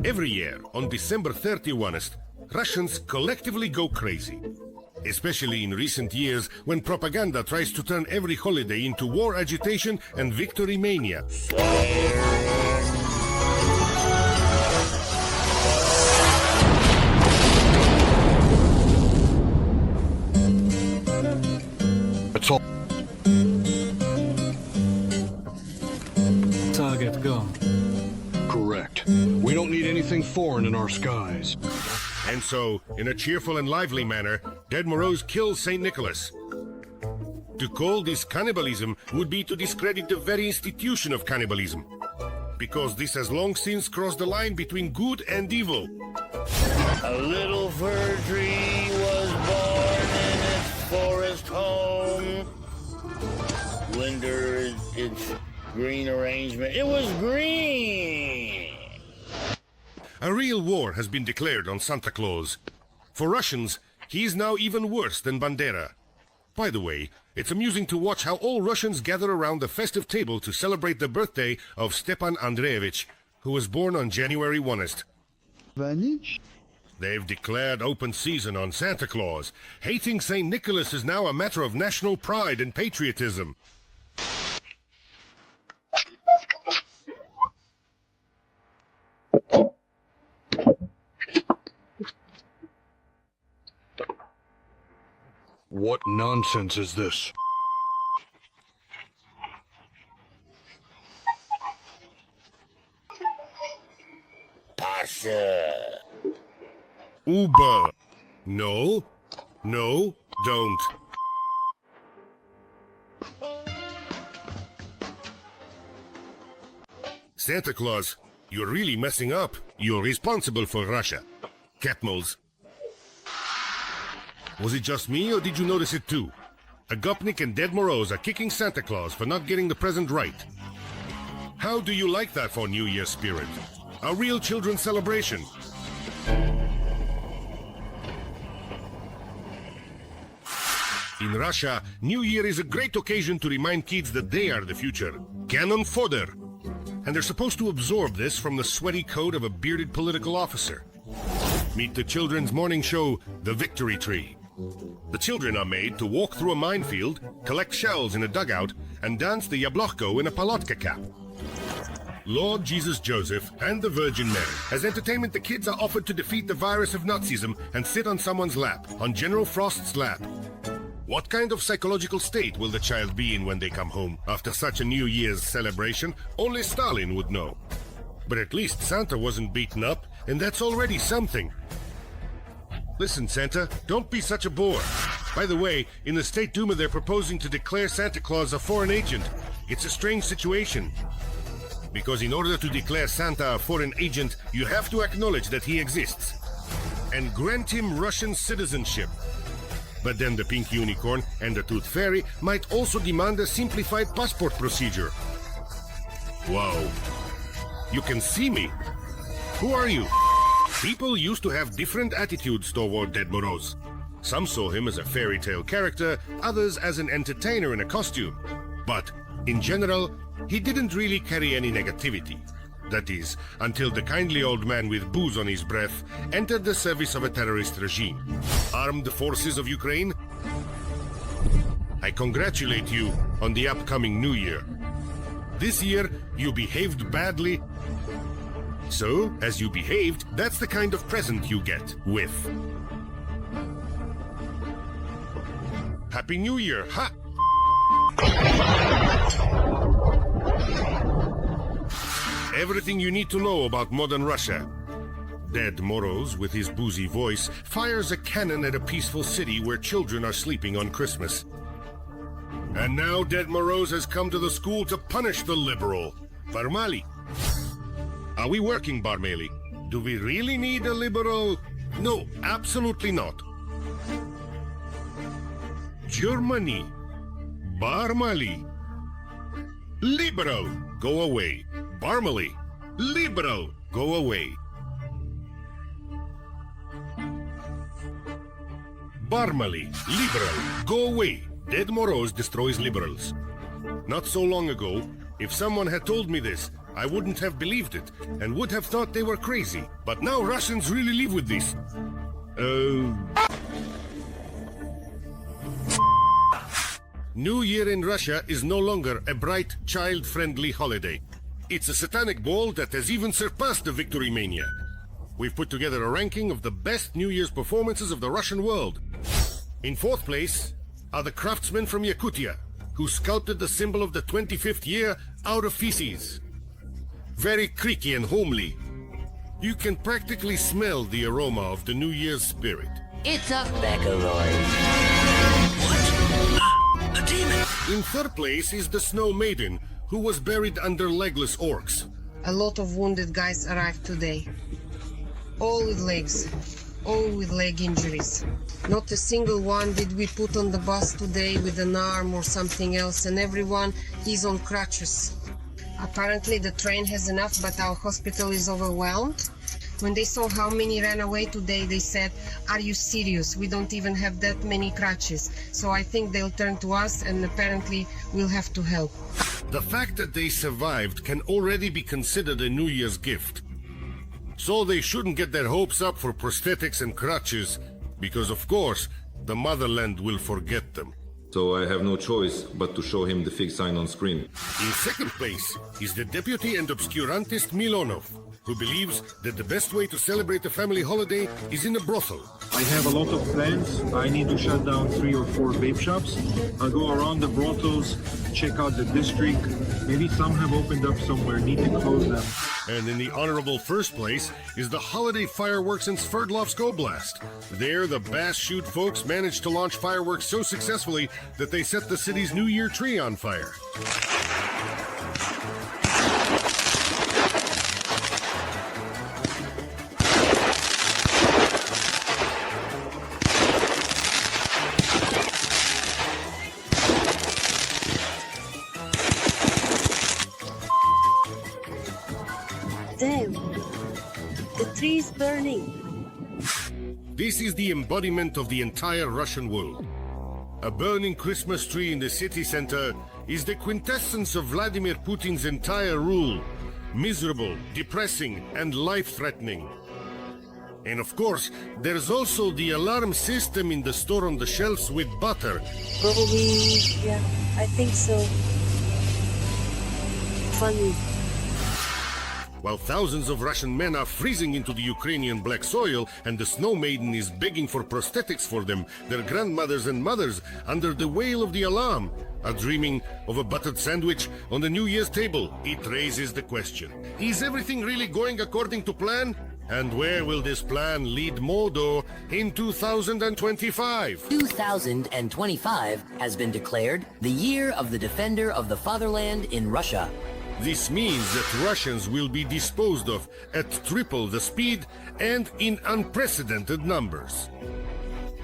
Every year, on December 31st, Russians collectively go crazy. Especially in recent years, when propaganda tries to turn every holiday into war agitation and victory mania. That's all. Target gone. Correct. We don't need anything foreign in our skies. And so, in a cheerful and lively manner, Dead Morose kills St. Nicholas. To call this cannibalism would be to discredit the very institution of cannibalism, because this has long since crossed the line between good and evil. A little fir tree was born in its forest home. Winter, its green arrangement. It was green! A real war has been declared on Santa Claus. For Russians, he is now even worse than Bandera. By the way, it's amusing to watch how all Russians gather around the festive table to celebrate the birthday of Stepan Andreevich, who was born on January 1st. They've declared open season on Santa Claus. Hating St. Nicholas is now a matter of national pride and patriotism. What nonsense is this? Pasha. Uber. No, no, don't. Santa Claus, you're really messing up. You're responsible for Russia. Catmules. Was it just me, or did you notice it too? A Gopnik and Dead Morose are kicking Santa Claus for not getting the present right. How do you like that for New Year's spirit? A real children's celebration. In Russia, New Year is a great occasion to remind kids that they are the future. Cannon fodder. And they're supposed to absorb this from the sweaty coat of a bearded political officer. Meet the children's morning show, The Victory Tree. The children are made to walk through a minefield, collect shells in a dugout, and dance the Yablochko in a palotka cap. Lord Jesus Joseph and the Virgin Mary. As entertainment, the kids are offered to defeat the virus of Nazism and sit on someone's lap, on General Frost's lap. What kind of psychological state will the child be in when they come home after such a New Year's celebration? Only Stalin would know. But at least Santa wasn't beaten up, and that's already something. Listen, Santa, don't be such a bore. By the way, in the State Duma they're proposing to declare Santa Claus a foreign agent. It's a strange situation. Because in order to declare Santa a foreign agent, you have to acknowledge that he exists. And grant him Russian citizenship. But then the Pink Unicorn and the Tooth Fairy might also demand a simplified passport procedure. Wow. You can see me. Who are you? People used to have different attitudes toward Dead Morose. Some saw him as a fairy tale character, others as an entertainer in a costume. But, in general, he didn't really carry any negativity. That is, until the kindly old man with booze on his breath entered the service of a terrorist regime. Armed forces of Ukraine? I congratulate you on the upcoming New Year. This year, you behaved badly. So, as you behaved, that's the kind of present you get with. Happy New Year, ha! Everything you need to know about modern Russia. Dead Morose, with his boozy voice, fires a cannon at a peaceful city where children are sleeping on Christmas. And now Dead Morose has come to the school to punish the liberal. Barmali. Are we working, Barmeli? Do we really need a liberal? No, absolutely not. Germany. Barmali. Liberal. Go away. Barmali. Liberal. Go away. Barmali. Liberal. Go away. Dead Morose destroys liberals. Not so long ago, If someone had told me this, I wouldn't have believed it and would have thought they were crazy. But now Russians really live with this. New Year in Russia is no longer a bright, child-friendly holiday. It's a satanic ball that has even surpassed the Victory Mania. We've put together a ranking of the best New Year's performances of the Russian world. In fourth place are the craftsmen from Yakutia, who sculpted the symbol of the 25th year out of feces. Very creaky and homely. You can practically smell the aroma of the New Year's spirit. It's a Beckeroid. What? A demon? In third place is the Snow Maiden, who was buried under legless orcs. A lot of wounded guys arrived today. All with legs. All with leg injuries. Not a single one did we put on the bus today with an arm or something else, and everyone is on crutches. Apparently the train has enough, but our hospital is overwhelmed. When they saw how many ran away today, they said, "Are you serious? We don't even have that many crutches." So I think they'll turn to us, and apparently we'll have to help. The fact that they survived can already be considered a New Year's gift. So they shouldn't get their hopes up for prosthetics and crutches, because of course, the motherland will forget them. So I have no choice but to show him the fig sign on screen. In second place is the deputy and obscurantist Milonov, who believes that the best way to celebrate a family holiday is in a brothel. I have a lot of plans. I need to shut down 3 or 4 vape shops. I'll go around the brothels, check out the district. Maybe some have opened up somewhere, need to close them. And in the honorable first place is the holiday fireworks in Sverdlovsk Oblast. There, the Bass Shoot folks managed to launch fireworks so successfully that they set the city's New Year tree on fire. Damn, the tree is burning. This is the embodiment of the entire Russian world. A burning Christmas tree in the city center is the quintessence of Vladimir Putin's entire rule. Miserable, depressing, and life-threatening. And of course, there's also the alarm system in the store on the shelves with butter. Probably, yeah, I think so. Funny. While thousands of Russian men are freezing into the Ukrainian black soil and the Snow Maiden is begging for prosthetics for them, their grandmothers and mothers, under the wail of the alarm, are dreaming of a buttered sandwich on the New Year's table. It raises the question, is everything really going according to plan? And where will this plan lead Mordor in 2025? 2025 has been declared the year of the defender of the fatherland in Russia. This means that Russians will be disposed of at triple the speed and in unprecedented numbers.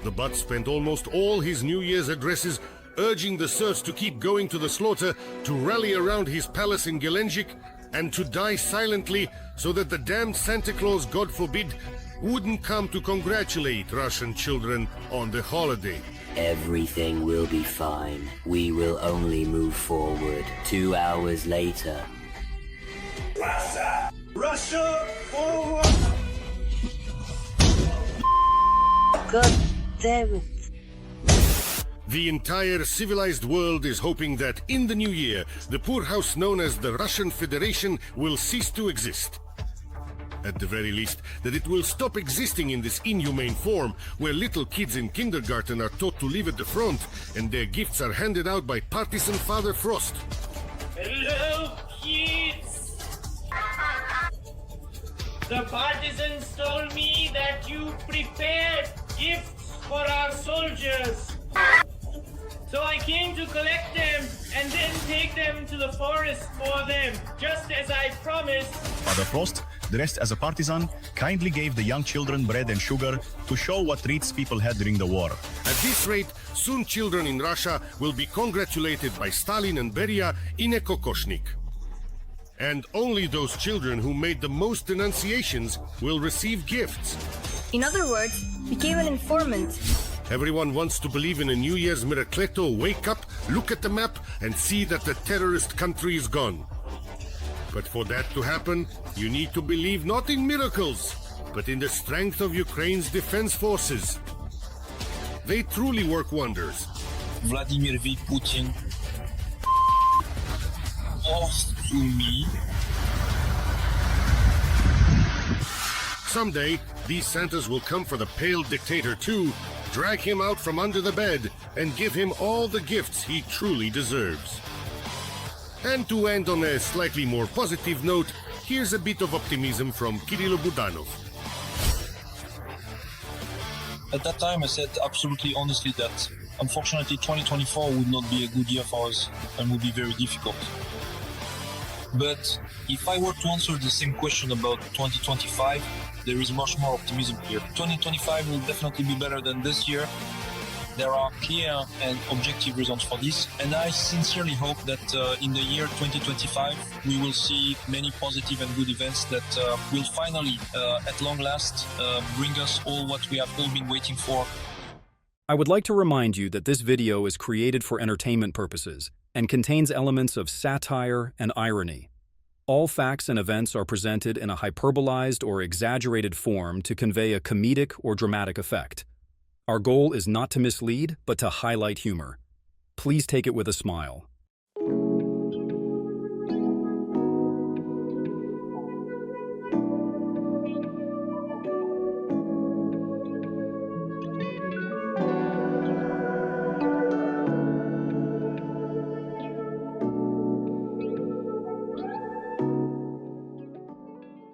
The Butt spent almost all his New Year's addresses urging the serfs to keep going to the slaughter, to rally around his palace in Gelendzhik, and to die silently so that the damned Santa Claus, God forbid, wouldn't come to congratulate Russian children on the holiday. Everything will be fine. We will only move forward. 2 hours later. Russia forward! God damn it. The entire civilized world is hoping that in the new year, the poorhouse known as the Russian Federation will cease to exist. At the very least, that it will stop existing in this inhumane form, where little kids in kindergarten are taught to live at the front, and their gifts are handed out by partisan Father Frost. Hello, kids! The partisans told me that you prepared gifts for our soldiers. So I came to collect them and then take them to the forest for them, just as I promised. Father Frost, dressed as a partisan, kindly gave the young children bread and sugar to show what treats people had during the war. At this rate, soon children in Russia will be congratulated by Stalin and Beria in a kokoshnik. And only those children who made the most denunciations will receive gifts. In other words, became an informant. Everyone wants to believe in a New Year's Miracleto wake-up look at the map and see that the terrorist country is gone. But for that to happen, you need to believe not in miracles, but in the strength of Ukraine's defense forces. They truly work wonders. Vladimir V. Putin lost to me. Someday, these Santas will come for the pale dictator too, drag him out from under the bed, and give him all the gifts he truly deserves. And to end on a slightly more positive note, here's a bit of optimism from Kirill Budanov. At that time I said absolutely honestly that unfortunately 2024 would not be a good year for us and would be very difficult. But if I were to answer the same question about 2025, there is much more optimism here. 2025 will definitely be better than this year. There are clear and objective reasons for this, and I sincerely hope that in the year 2025 we will see many positive and good events that will finally, at long last, bring us all what we have all been waiting for. I would like to remind you that this video is created for entertainment purposes and contains elements of satire and irony. All facts and events are presented in a hyperbolized or exaggerated form to convey a comedic or dramatic effect. Our goal is not to mislead, but to highlight humor. Please take it with a smile.